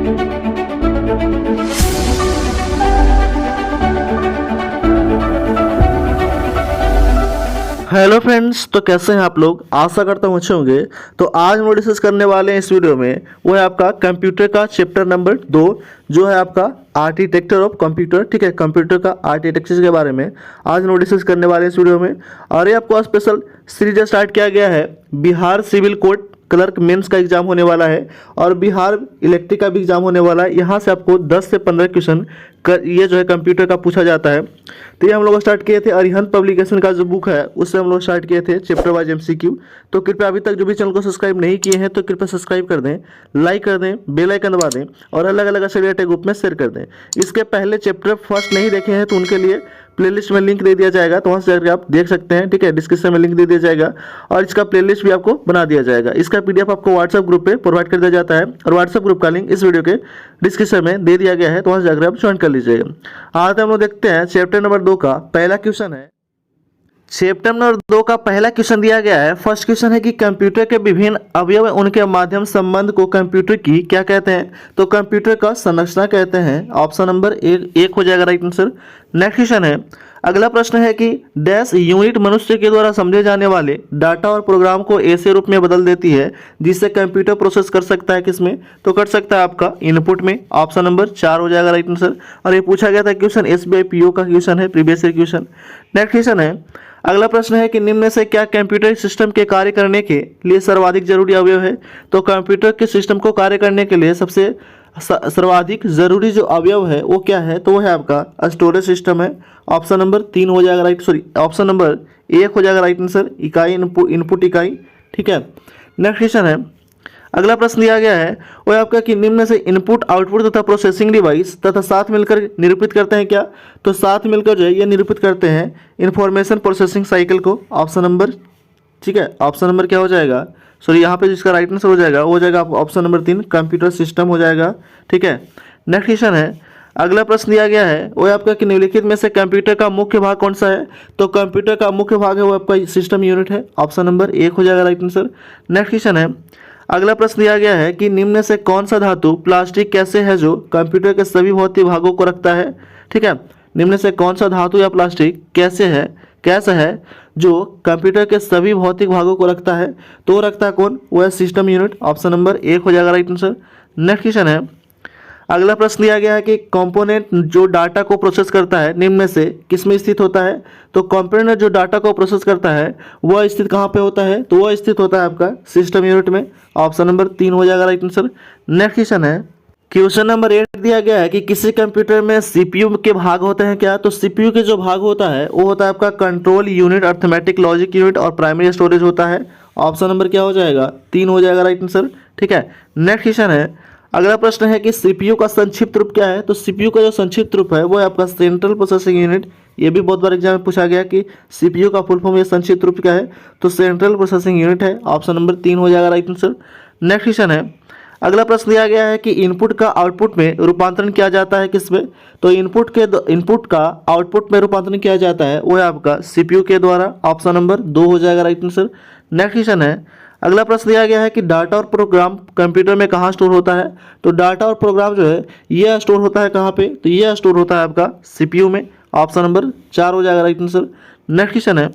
Hello friends, तो कैसे हैं आप लोग। आशा करता हूँ अच्छे होंगे। तो आज हम लोग डिस्कस करने वाले हैं इस वीडियो में, वो है आपका कंप्यूटर का चैप्टर नंबर 2, जो है आपका आर्किटेक्चर ऑफ कंप्यूटर। ठीक है, कंप्यूटर का आर्किटेक्चर के बारे में आज हम लोग डिस्कस करने वाले हैं इस वीडियो में। और ये आपको स्पेशल सीरीज स्टार्ट किया गया है। Bihar civil court clerk mains का एग्जाम होने वाला है और बिहार इलेक्ट्रिक का भी एग्जाम होने वाला है। यहाँ से आपको 10 से 15 क्वेश्चन ये जो है कंप्यूटर का पूछा जाता है। तो ये हम लोग स्टार्ट किए थे अरिहंत पब्लिकेशन का जो बुक है उससे हम लोग स्टार्ट किए थे चैप्टर वाइज एमसीक्यू। तो कृपया अभी तक जो भी चैनल को सब्सक्राइब नहीं किए हैं तो कृपया सब्सक्राइब कर दें, लाइक कर दें, बेल आइकन दबा दें और अलग अलग एफिलिएटेड ग्रुप में शेयर कर दें। इसके पहले चैप्टर फर्स्ट नहीं देखे हैं तो उनके लिए प्लेलिस्ट में लिंक दे दिया जाएगा, तो वहाँ से जाकर आप देख सकते हैं। ठीक है, डिस्क्रिप्शन में लिंक दे दिया जाएगा और इसका प्लेलिस्ट भी आपको बना दिया जाएगा। इसका पीडीएफ आपको व्हाट्सएप ग्रुप पे प्रोवाइड कर दिया जाता है और व्हाट्सएप ग्रुप का लिंक इस वीडियो के डिस्क्रिप्शन में दे दिया गया है, तो वहाँ से जाकर आप ज्वाइन कर लीजिएगा। आज हम लोग देखते हैं चैप्टर नंबर 2 का पहला क्वेश्चन है। चैप्टर नंबर 2 का पहला क्वेश्चन दिया गया है। फर्स्ट क्वेश्चन है कि कंप्यूटर के विभिन्न अवयव उनके माध्यम संबंध को कंप्यूटर की क्या कहते हैं। तो कंप्यूटर का संरचना कहते हैं। ऑप्शन नंबर एक हो जाएगा राइट आंसर। नेक्स्ट क्वेश्चन है, अगला प्रश्न है कि डैश यूनिट मनुष्य के द्वारा समझे जाने वाले डाटा और प्रोग्राम को ऐसे रूप में बदल देती है जिससे कंप्यूटर प्रोसेस कर सकता है किसमें। तो कर सकता है आपका इनपुट में। ऑप्शन नंबर 4 हो जाएगा राइट आंसर। और ये पूछा गया था क्वेश्चन, एसबीआई पीओ का क्वेश्चन है, previous year question. Next question है, अगला प्रश्न है कि निम्न में से क्या कंप्यूटर सिस्टम के कार्य करने के लिए सर्वाधिक जरूरी अवयव है। तो कंप्यूटर के सिस्टम को कार्य करने के लिए सबसे सर्वाधिक जरूरी जो अवयव है वो क्या है। तो वो है आपका स्टोरेज सिस्टम है। ऑप्शन नंबर 3 हो जाएगा राइट, सॉरी ऑप्शन नंबर 1 हो जाएगा राइट आंसर, इकाई इनपुट इकाई। ठीक है, नेक्स्ट क्वेश्चन है, अगला प्रश्न दिया गया है वो है आपका कि निम्न में से इनपुट आउटपुट तथा प्रोसेसिंग डिवाइस तथा साथ मिलकर निरूपित करते हैं क्या। तो साथ मिलकर जो है ये निरूपित करते हैं इंफॉर्मेशन प्रोसेसिंग साइकिल को। ऑप्शन नंबर, ठीक है, ऑप्शन नंबर क्या हो जाएगा, सॉरी यहाँ पे जिसका राइट आंसर हो जाएगा वो हो जाएगा ऑप्शन नंबर 3 कंप्यूटर सिस्टम हो जाएगा। ठीक है, नेक्स्ट क्वेश्चन है, अगला प्रश्न दिया गया है वो है आपका कि निम्नलिखित में से कंप्यूटर का मुख्य भाग कौन सा है। तो कंप्यूटर का मुख्य भाग है वो आपका सिस्टम यूनिट है। ऑप्शन नंबर 1 हो जाएगा राइट आंसर। नेक्स्ट क्वेश्चन है, अगला प्रश्न दिया गया है कि निम्न में से कौन सा धातु प्लास्टिक कैसे है जो कंप्यूटर के सभी भौतिक भागों को रखता है। ठीक है, निम्न में से कौन सा धातु या प्लास्टिक कैसा है जो कंप्यूटर के सभी भौतिक भागों को रखता है। तो रखता है कौन, वो है सिस्टम यूनिट। ऑप्शन नंबर 1 हो जाएगा राइट आंसर। नेक्स्ट क्वेश्चन है, अगला प्रश्न दिया गया है कि कंपोनेंट जो डाटा को प्रोसेस करता है निम्न में से किस में स्थित होता है। तो कंपोनेंट जो डाटा को प्रोसेस करता है वह स्थित कहाँ पे होता है। तो वह स्थित होता है आपका सिस्टम यूनिट में। ऑप्शन नंबर 3 हो जाएगा राइट आंसर। नेक्स्ट क्वेश्चन है, क्वेश्चन नंबर 8 दिया गया है कि किसी कंप्यूटर में सीपीयू के भाग होते हैं क्या। तो सीपीयू के जो भाग होता है वो होता है आपका control unit, arithmetic logic unit और प्राइमरी स्टोरेज होता है। ऑप्शन नंबर क्या हो जाएगा, 3 हो जाएगा राइट आंसर। ठीक है, नेक्स्ट क्वेश्चन है, अगला प्रश्न है कि सीपीयू का संक्षिप्त रूप क्या है। तो सीपीयू का जो संक्षिप्त रूप है वो है आपका सेंट्रल प्रोसेसिंग यूनिट। ये भी बहुत बार एग्जाम में पूछा गया कि सीपीयू का फुल फॉर्म या संक्षिप्त रूप क्या है। तो सेंट्रल प्रोसेसिंग यूनिट है। ऑप्शन नंबर 3 हो जाएगा राइट आंसर। नेक्स्ट क्वेश्चन है, अगला प्रश्न दिया गया है कि इनपुट का आउटपुट में रूपांतरण किया जाता है किसमें। तो इनपुट का आउटपुट में रूपांतरण किया जाता है वो है आपका सीपीयू के द्वारा। ऑप्शन नंबर 2 हो जाएगा राइट आंसर। नेक्स्ट क्वेश्चन है, अगला प्रश्न दिया गया है कि डाटा और प्रोग्राम कंप्यूटर में कहाँ स्टोर होता है। तो डाटा और प्रोग्राम जो है ये स्टोर होता है कहाँ पे। तो ये स्टोर होता है आपका सीपीयू में। ऑप्शन नंबर 4 हो जाएगा राइट आंसर। नेक्स्ट क्वेश्चन है,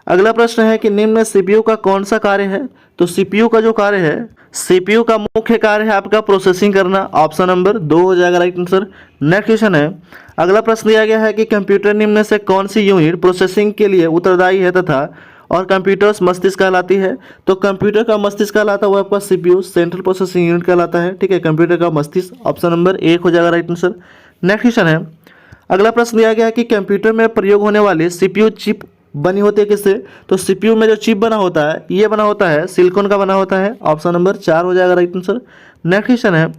अगला प्रश्न है कि निम्न में सीपीयू का कौन सा कार्य है। तो सीपीयू का जो कार्य है, सीपीयू का मुख्य कार्य है आपका प्रोसेसिंग करना। ऑप्शन नंबर 2 हो जाएगा राइट आंसर। नेक्स्ट क्वेश्चन है, अगला प्रश्न दिया गया है कि कंप्यूटर निम्न में से कौन सी यूनिट प्रोसेसिंग के लिए उत्तरदायी है तथा और कंप्यूटर्स मस्तिष्क कहलाती है। तो कंप्यूटर का मस्तिष्क कहलाता है वो आपका सीपीयू, सेंट्रल प्रोसेसिंग यूनिट कहलाता है। ठीक है, कंप्यूटर का मस्तिष्क। ऑप्शन नंबर 1 हो जाएगा राइट आंसर। नेक्स्ट क्वेश्चन है, अगला प्रश्न दिया गया है कि कंप्यूटर में प्रयोग होने वाले सीपीयू चिप बनी होती है किससे। तो सीपीयू में जो चिप बना होता है ये बना होता है सिलिकॉन का बना होता है। ऑप्शन नंबर 4 हो जाएगा राइट आंसर। नेक्स्ट क्वेश्चन है,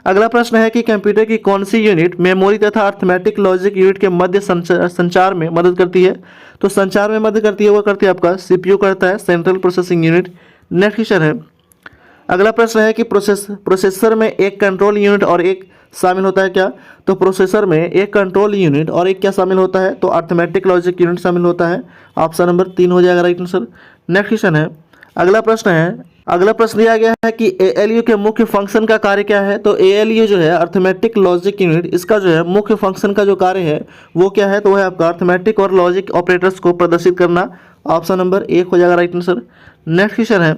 अगला प्रश्न है कि कंप्यूटर की कौन सी यूनिट मेमोरी तथा अर्थमेटिक लॉजिक यूनिट के मध्य संचार में मदद करती है। तो संचार में मदद करती है वो करती है आपका सीपीयू करता है, central processing unit. Next question है, अगला प्रश्न है कि प्रोसेसर में एक कंट्रोल यूनिट और एक शामिल होता है क्या। तो प्रोसेसर में एक कंट्रोल यूनिट और एक क्या शामिल होता है। तो अर्थमेटिक लॉजिक यूनिट शामिल होता है। ऑप्शन नंबर 3 हो जाएगा राइट आंसर। नेक्स्ट क्वेश्चन है, अगला प्रश्न है अगला प्रश्न दिया गया है कि ALU के मुख्य फंक्शन का कार्य क्या है। तो ALU जो है अर्थमेटिक लॉजिक यूनिट, इसका जो है मुख्य फंक्शन का जो कार्य है वो क्या है, तो वह है आपका अर्थमेटिक और लॉजिक ऑपरेटर्स को प्रदर्शित करना। ऑप्शन नंबर 1 हो जाएगा राइट आंसर। नेक्स्ट क्वेश्चन है,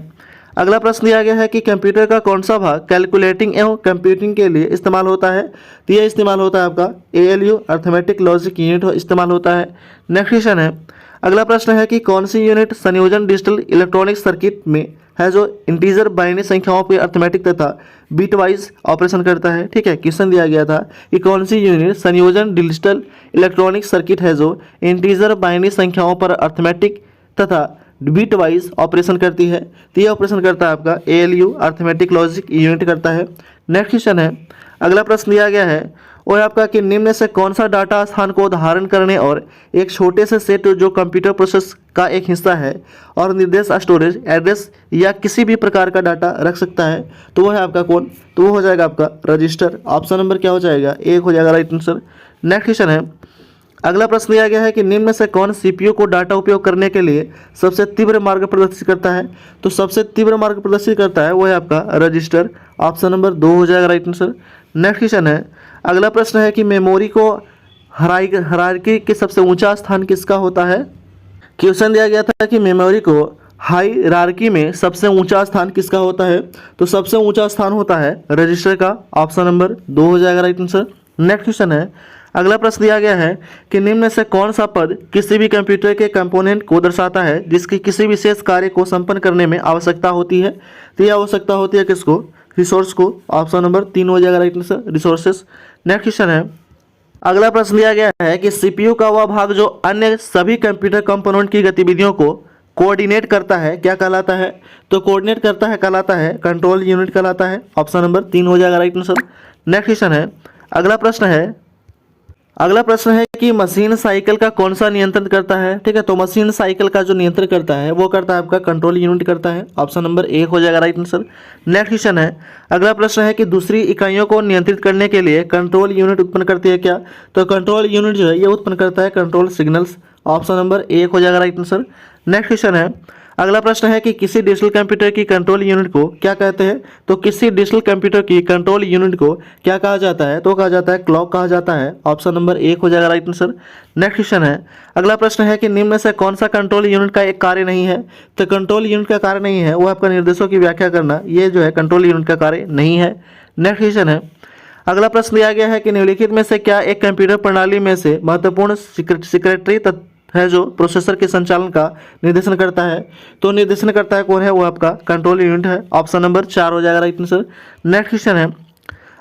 अगला प्रश्न दिया गया है कि कंप्यूटर का कौन सा भाग कैलकुलेटिंग एवं कंप्यूटिंग के लिए इस्तेमाल होता है। तो यह इस्तेमाल होता है आपका ALU अर्थमेटिक लॉजिक यूनिट इस्तेमाल होता है। नेक्स्ट क्वेश्चन है, अगला प्रश्न है कि कौन सी यूनिट संयोजन डिजिटल इलेक्ट्रॉनिक सर्किट में है जो इंटीजर बाइनरी संख्याओं पर अर्थमेटिक तथा बीट वाइज ऑपरेशन करता है। ठीक है, क्वेश्चन दिया गया था कि कौन सी यूनिट संयोजन डिजिटल इलेक्ट्रॉनिक सर्किट है जो इंटीजर बाइनरी संख्याओं पर अर्थमेटिक तथा बीट वाइज ऑपरेशन करती है। तो यह ऑपरेशन करता है आपका ALU अर्थमेटिक लॉजिक यूनिट करता है। नेक्स्ट क्वेश्चन है, अगला प्रश्न दिया गया है वो है आपका कि निम्न से कौन सा डाटा स्थान को धारण करने और एक छोटे से सेट जो कंप्यूटर प्रोसेस का एक हिस्सा है और निर्देश स्टोरेज एड्रेस या किसी भी प्रकार का डाटा रख सकता है। तो वो है आपका कौन, तो वो हो जाएगा आपका रजिस्टर। ऑप्शन नंबर क्या हो जाएगा, 1 हो जाएगा राइट आंसर। नेक्स्ट क्वेश्चन है, अगला प्रश्न दिया गया है कि निम्न में से कौन CPU को डाटा उपयोग करने के लिए सबसे तीव्र मार्ग प्रदर्शित करता है। तो सबसे तीव्र मार्ग प्रदर्शित करता है वो है आपका रजिस्टर। ऑप्शन नंबर 2 हो जाएगा राइट आंसर। नेक्स्ट क्वेश्चन है, अगला प्रश्न है कि मेमोरी को हायरार्की के सबसे ऊंचा स्थान किसका होता है। क्वेश्चन दिया गया था कि मेमोरी को हायरार्की में सबसे ऊंचा स्थान किसका होता है। तो सबसे ऊंचा स्थान होता है रजिस्टर का। ऑप्शन नंबर 2 हो जाएगा राइट आंसर। नेक्स्ट क्वेश्चन है, अगला प्रश्न दिया गया है कि निम्न में से कौन सा पद किसी भी कंप्यूटर के कंपोनेंट को दर्शाता है जिसकी किसी विशेष कार्य को संपन्न करने में आवश्यकता होती है। तो यह आवश्यकता होती है किसको, रिसोर्स को। ऑप्शन नंबर 3 हो जाएगा right answer, resources. Next question है, अगला प्रश्न दिया गया है कि CPU का वह भाग जो अन्य सभी कंप्यूटर कंपोनेंट की गतिविधियों को कोऑर्डिनेट करता है क्या कहलाता है। तो कोऑर्डिनेट करता है कहलाता है कंट्रोल यूनिट कहलाता है। ऑप्शन नंबर 3 हो जाएगा राइट आंसर। नेक्स्ट क्वेश्चन है, अगला प्रश्न है कि मशीन साइकिल का कौन सा नियंत्रण करता है। ठीक है, तो मशीन साइकिल का जो नियंत्रण करता है वो करता है आपका कंट्रोल यूनिट करता है। ऑप्शन नंबर 1 हो जाएगा राइट आंसर। नेक्स्ट क्वेश्चन है, अगला प्रश्न है कि दूसरी इकाइयों को नियंत्रित करने के लिए कंट्रोल यूनिट उत्पन्न करती है क्या। तो कंट्रोल यूनिट जो है ये उत्पन्न करता है कंट्रोल सिग्नल्स। ऑप्शन नंबर 1 हो जाएगा राइट आंसर। नेक्स्ट क्वेश्चन है, अगला प्रश्न है कि किसी डिजिटल कंप्यूटर की कंट्रोल यूनिट को क्या कहते हैं। तो किसी डिजिटल कंप्यूटर की कंट्रोल यूनिट को क्या कहा जाता है, तो कहा जाता है क्लॉक कहा जाता है। ऑप्शन नंबर 1 हो जाएगा राइट आंसर। नेक्स्ट क्वेश्चन है, अगला प्रश्न है कि निम्न में से कौन सा कंट्रोल यूनिट का एक कार्य नहीं है। तो कंट्रोल यूनिट का कार्य नहीं है वो आपका निर्देशों की व्याख्या करना, ये जो है कंट्रोल यूनिट का कार्य नहीं है। नेक्स्ट क्वेश्चन है, अगला प्रश्न दिया गया है कि निम्नलिखित में से क्या एक कंप्यूटर प्रणाली में से महत्वपूर्ण सिक्रेटरी है जो प्रोसेसर के संचालन का निर्देशन करता है। तो निर्देशन करता है कौन है, वो आपका कंट्रोल यूनिट है। ऑप्शन नंबर 4 हो जाएगा राइट आंसर। नेक्स्ट क्वेश्चन है,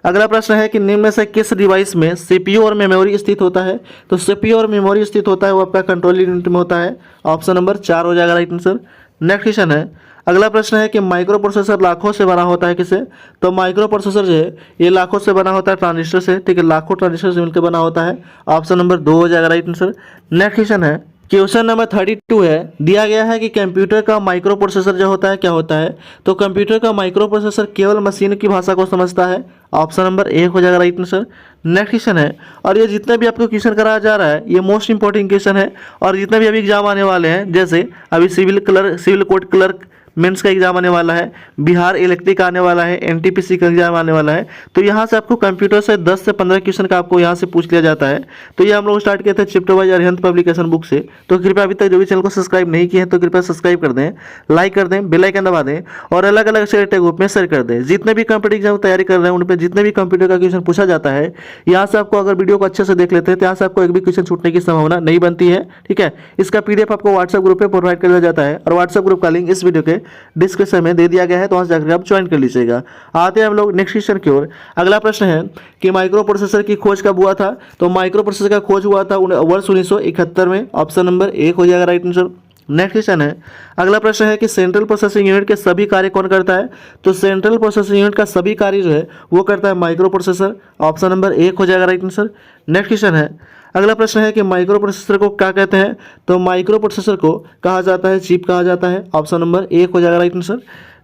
अगला प्रश्न है कि निम्न में से किस डिवाइस में CPU और मेमोरी स्थित होता है। तो CPU और मेमोरी स्थित होता है वो आपका कंट्रोल यूनिट में होता है। ऑप्शन नंबर 4 हो जाएगा राइट आंसर। नेक्स्ट क्वेश्चन है, अगला प्रश्न है कि माइक्रो प्रोसेसर लाखों से बना होता है किसे। तो माइक्रो प्रोसेसर जो है ये लाखों से बना होता है ट्रांजिस्टर से। ठीक है, लाखों ट्रांजिस्टर से मिलकर बना होता है। ऑप्शन नंबर 2 हो जाएगा राइट आंसर। नेक्स्ट क्वेश्चन है, क्वेश्चन नंबर 32 है, दिया गया है कि कंप्यूटर का माइक्रो प्रोसेसर जो होता है क्या होता है। तो कंप्यूटर का माइक्रो प्रोसेसर केवल मशीन की भाषा को समझता है। ऑप्शन नंबर 1 हो जाएगा राइट आंसर। नेक्स्ट क्वेश्चन है, और ये जितने भी आपको क्वेश्चन कराया जा रहा है ये मोस्ट इंपॉर्टेंट क्वेश्चन है, और जितने भी अभी एग्जाम आने वाले हैं, जैसे अभी सिविल कोड क्लर्क मेंस का एग्जाम आने वाला है, बिहार इलेक्ट्रिक आने वाला है, NTPC का एग्जाम आने वाला है, तो यहाँ से आपको कंप्यूटर से 10 से 15 क्वेश्चन का आपको यहाँ से पूछ लिया जाता है। तो ये हम लोग स्टार्ट किए थे chapter wise Arihant publication book से। तो कृपया अभी तक जो भी चैनल को सब्सक्राइब नहीं किए हैं तो कृपया सब्सक्राइब कर दें, लाइक कर दें, बेल आइकन दबा दें और अलग अलग शेयर ग्रुप में शेयर कर दें। जितने भी कंप्यूटर एग्जाम तैयारी कर रहे हैं उन पर जितने भी कंप्यूटर का क्वेश्चन पूछा जाता है, यहाँ से आपको अगर वीडियो को अच्छे से देख लेते हैं तो यहाँ से आपको एक भी क्वेश्चन छूटने की संभावना नहीं बनती है। ठीक है, इसका PDF आपको व्हाट्सएप ग्रुप पर प्रोवाइड कर दिया जाता है और व्हाट्सएप ग्रुप का लिंक इस वीडियो के डिस्क्रिप्शन में दे दिया गया है, तो वहां से जाकर आप ज्वाइन कर लीजिएगा। आते हैं हम लोग नेक्स्ट क्वेश्चन की ओर। अगला प्रश्न है कि माइक्रो प्रोसेसर की खोज कब हुआ था। तो माइक्रो प्रोसेसर का खोज हुआ था वर्ष 1971 में। ऑप्शन नंबर 1 हो जाएगा राइट आंसर। नेक्स्ट क्वेश्चन है, अगला प्रश्न है कि सेंट्रल प्रोसेसिंग यूनिट के सभी कार्य कौन करता है। तो सेंट्रल प्रोसेसिंग यूनिट का सभी कार्य जो है वो करता है माइक्रो प्रोसेसर। ऑप्शन नंबर 1 हो जाएगा राइट आंसर। नेक्स्ट क्वेश्चन है, अगला प्रश्न है कि माइक्रो प्रोसेसर को क्या कहते हैं। तो माइक्रो प्रोसेसर को कहा जाता है चिप कहा जाता है। ऑप्शन नंबर 1 हो जाएगा राइट आंसर।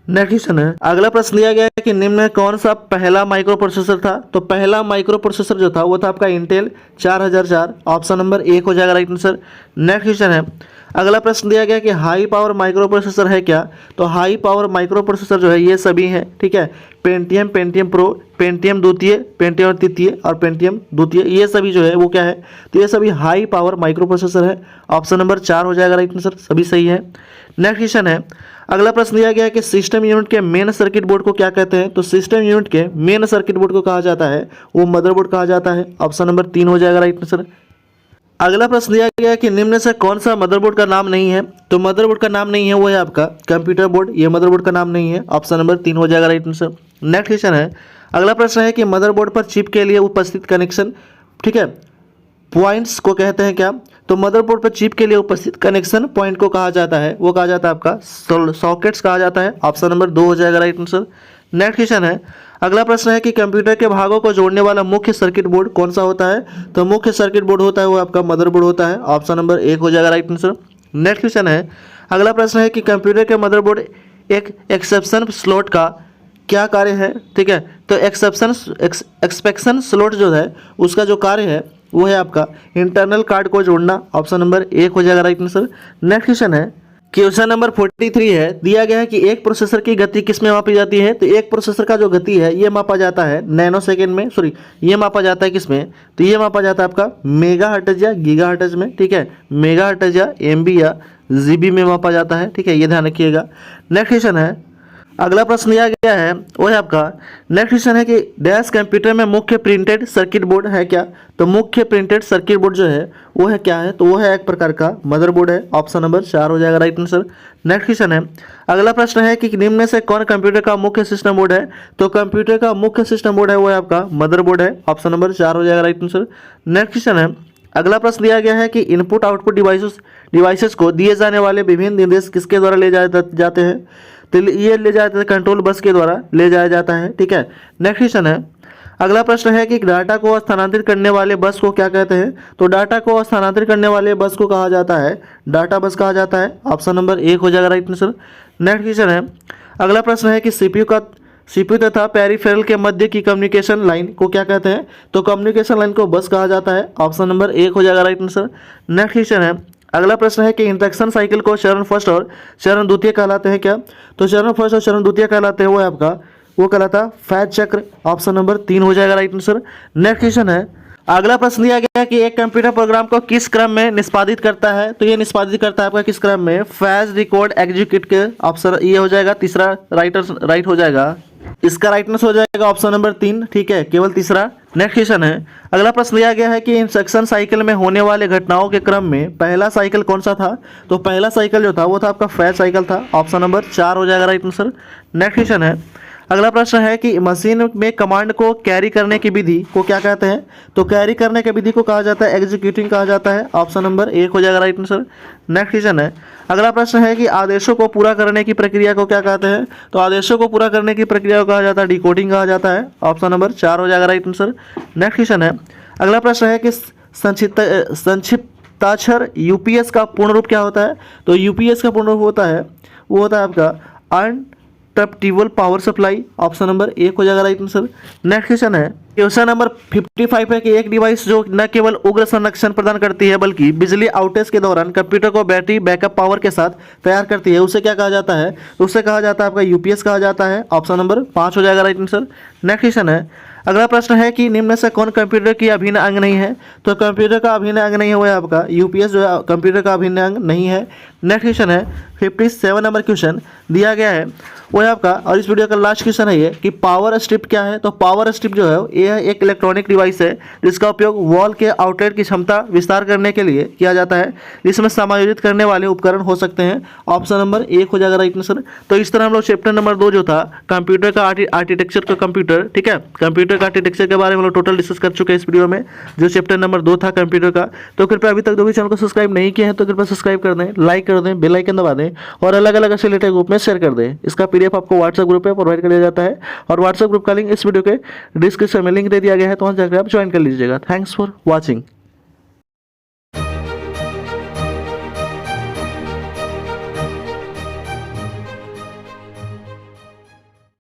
नेक्स्ट क्वेश्चन है, अगला प्रश्न दिया गया है कि निम्न में कौन सा पहला माइक्रो प्रोसेसर था। तो पहला माइक्रो प्रोसेसर जो था वो था आपका इंटेल 4004, ऑप्शन नंबर 1 हो जाएगा राइट आंसर। नेक्स्ट क्वेश्चन है, अगला प्रश्न दिया गया कि हाई पावर माइक्रो प्रोसेसर है क्या। तो हाई पावर माइक्रो प्रोसेसर जो है ये सभी हैं, ठीक है। पेंटियम, पेंटियम प्रो, पेंटियम द्वितीय, पेंटियम तृतीय और पेंटियम द्वितीय, ये सभी जो है वो क्या है, तो ये सभी हाई पावर माइक्रो प्रोसेसर है। ऑप्शन नंबर 4 हो जाएगा राइट आंसर, सभी सही है। नेक्स्ट क्वेश्चन है, अगला प्रश्न दिया गया है कि सिस्टम यूनिट के मेन सर्किट बोर्ड को क्या कहते हैं। तो सिस्टम यूनिट के मेन सर्किट बोर्ड को कहा जाता है वो मदरबोर्ड कहा जाता है। ऑप्शन नंबर 3 हो जाएगा राइट आंसर। अगला प्रश्न दिया गया है कि निम्न से कौन सा मदरबोर्ड का नाम नहीं है। तो मदरबोर्ड का नाम नहीं है वो है आपका कंप्यूटर बोर्ड, ये मदरबोर्ड का नाम नहीं है। ऑप्शन नंबर 3 हो जाएगा राइट आंसर। नेक्स्ट क्वेश्चन है, अगला प्रश्न है कि मदरबोर्ड पर चिप के लिए उपस्थित कनेक्शन, ठीक है, पॉइंट्स को कहते हैं क्या। तो मदरबोर्ड पर चिप के लिए उपस्थित कनेक्शन पॉइंट को कहा जाता है, वो कहा जाता है आपका सॉकेट्स कहा जाता है। ऑप्शन नंबर 2 हो जाएगा राइट आंसर। नेक्स्ट क्वेश्चन है, अगला प्रश्न है कि कंप्यूटर के भागों को जोड़ने वाला मुख्य सर्किट बोर्ड कौन सा होता है। तो मुख्य सर्किट बोर्ड होता है वो आपका मदरबोर्ड होता है। ऑप्शन नंबर 1 हो जाएगा राइट आंसर। नेक्स्ट क्वेश्चन है, अगला प्रश्न है कि कंप्यूटर के मदरबोर्ड एक एक्सेप्शन स्लॉट का क्या कार्य है, ठीक है। तो एक्सपेक्शन स्लॉट जो है उसका जो कार्य है वो है आपका इंटरनल कार्ड को जोड़ना। ऑप्शन नंबर 1 हो जाएगा राइट आंसर। नेक्स्ट क्वेश्चन है, क्वेश्चन नंबर 43 है, दिया गया है कि एक प्रोसेसर की गति किस में मापी जाती है। तो एक प्रोसेसर का जो गति है ये मापा जाता है नैनो सेकेंड में, सॉरी ये मापा जाता है किस में, तो ये मापा जाता है आपका मेगा हर्ट्ज या गीगा हर्ट्ज में, ठीक है। मेगा हर्ट्ज या एमबी या जीबी में मापा जाता है, ठीक है, ये ध्यान रखिएगा। नेक्स्ट क्वेश्चन है, अगला प्रश्न दिया गया है वो है आपका, नेक्स्ट क्वेश्चन है कि डैश कंप्यूटर में मुख्य प्रिंटेड सर्किट बोर्ड है क्या। तो मुख्य प्रिंटेड सर्किट बोर्ड जो है वो है क्या है, तो वो है एक प्रकार का मदरबोर्ड है। ऑप्शन नंबर 4 हो जाएगा राइट आंसर। नेक्स्ट क्वेश्चन है, अगला प्रश्न है कि निम्न में से कौन कंप्यूटर का मुख्य सिस्टम बोर्ड है। तो कंप्यूटर का मुख्य सिस्टम बोर्ड है वो है आपका मदरबोर्ड है। ऑप्शन नंबर 4 हो जाएगा राइट आंसर। नेक्स्ट क्वेश्चन है, अगला प्रश्न दिया गया है कि इनपुट आउटपुट डिवाइसेस को दिए जाने वाले विभिन्न निर्देश किसके द्वारा ले जाते हैं। तो ये ले जाते हैं कंट्रोल बस के द्वारा ले जाया जाता है, ठीक है। नेक्स्ट क्वेश्चन है, अगला प्रश्न है कि डाटा को स्थानांतरित करने वाले बस को क्या कहते हैं। तो डाटा को स्थानांतरित करने वाले बस को कहा जाता है डाटा बस कहा जाता है। ऑप्शन नंबर 1 हो जाएगा राइट आंसर। नेक्स्ट क्वेश्चन है, अगला प्रश्न है कि सीपीयू तथा पेरिफेरल के मध्य की कम्युनिकेशन लाइन को क्या कहते हैं। तो कम्युनिकेशन लाइन को बस कहा जाता है। ऑप्शन नंबर 1 हो जाएगा राइट आंसर। नेक्स्ट क्वेश्चन है, अगला प्रश्न है कि इंस्ट्रक्शन साइकिल को चरण फर्स्ट और चरण द्वितीय कहलाते हैं क्या। तो चरण फर्स्ट और चरण द्वितीय कहलाते हैं वो है आपका, वो कहलाता फैज चक्र। ऑप्शन नंबर 3 हो जाएगा राइट आंसर। नेक्स्ट क्वेश्चन है, अगला प्रश्न दिया गया है कि एक कंप्यूटर प्रोग्राम को किस क्रम में निष्पादित करता है। तो ये निष्पादित करता है आपका किस क्रम में, फैज रिकॉर्ड एग्जीक्यूट के। ऑप्शन ये हो जाएगा तीसरा राइट हो जाएगा, इसका राइट आंसर हो जाएगा ऑप्शन नंबर 3, ठीक है, केवल तीसरा। नेक्स्ट क्वेश्चन है, अगला प्रश्न दिया गया है कि इंस्ट्रक्शन साइकिल में होने वाले घटनाओं के क्रम में पहला साइकिल कौन सा था। तो पहला साइकिल जो था वो था आपका फैज साइकिल था। ऑप्शन नंबर 4 हो जाएगा राइट आंसर। नेक्स्ट क्वेश्चन है, अगला प्रश्न है कि मशीन में कमांड को कैरी करने की विधि को क्या कहते हैं। तो कैरी करने की विधि को कहा जाता है एग्जीक्यूटिंग कहा जाता है। ऑप्शन नंबर 1 हो जाएगा राइट आंसर। नेक्स्ट क्वेश्चन है, अगला प्रश्न है कि आदेशों को पूरा करने की प्रक्रिया को क्या कहते हैं। तो आदेशों को पूरा करने की प्रक्रिया को कहा जाता है डिकोडिंग कहा जाता है। ऑप्शन नंबर 4 हो जाएगा राइट आंसर। नेक्स्ट क्वेश्चन है, अगला प्रश्न है कि संक्षिप्ताक्षर यूपीएस का पूर्ण रूप क्या होता है। तो यूपीएस का पूर्ण रूप होता है वो होता है आपका अनइंटरप्टिबल पावर सप्लाई। ऑप्शन नंबर 1 हो जाएगा राइट आंसर। नेक्स्ट क्वेश्चन है, क्वेश्चन नंबर 55 है कि एक डिवाइस जो न केवल उग्र संरक्षण प्रदान करती है बल्कि बिजली आउटेज के दौरान कंप्यूटर को बैटरी बैकअप पावर के साथ तैयार करती है, उसे क्या कहा जाता है। तो उसे कहा जाता है आपका यूपीएस कहा जाता है। ऑप्शन नंबर 5 हो जाएगा राइट आंसर। नेक्स्ट क्वेश्चन है, अगला प्रश्न है कि निम्न में से कौन कंप्यूटर की अभिन्न अंग नहीं है। तो कंप्यूटर का अभिन्न अंग नहीं हुआ है आपका यूपीएस जो है कंप्यूटर का अभिन्न अंग नहीं है। नेक्स्ट क्वेश्चन है 57 नंबर क्वेश्चन दिया गया है वो है आपका, और इस वीडियो का लास्ट क्वेश्चन है ये कि पावर स्ट्रिप क्या है। तो पावर स्ट्रिप जो है ये एक इलेक्ट्रॉनिक डिवाइस है जिसका उपयोग वॉल के आउटलेट की क्षमता विस्तार करने के लिए किया जाता है, जिसमें समायोजित करने वाले उपकरण हो सकते हैं। ऑप्शन नंबर 1 हो जाएगा राइट आंसर। तो इस तरह हम लोग चैप्टर नंबर 2 जो था कंप्यूटर का आर्किटेक्चर का कंप्यूटर, ठीक है, कंप्यूटर का आर्किटेक्चर के बारे में हम लोग टोटल डिस्कस कर चुके हैं इस वीडियो में, जो चैप्टर नंबर 2 था कंप्यूटर का। तो कृपया अभी तक चैनल को सब्सक्राइब नहीं किया है तो कृपया सब्सक्राइब कर दें, लाइक कर दें, बेल आइकन दबा दें और अलग अलग ऐसे रिलेटेड ग्रुप में शेयर कर दें। इसका पीडीएफ आपको व्हाट्सएप ग्रुप पे प्रोवाइड कर दिया जाता है और व्हाट्सएप ग्रुप का लिंक इस वीडियो के डिस्क्रिप्शन में लिंक दे दिया गया है, तो वहाँ जाकर आप ज्वाइन कर लीजिएगा। Thanks for watching.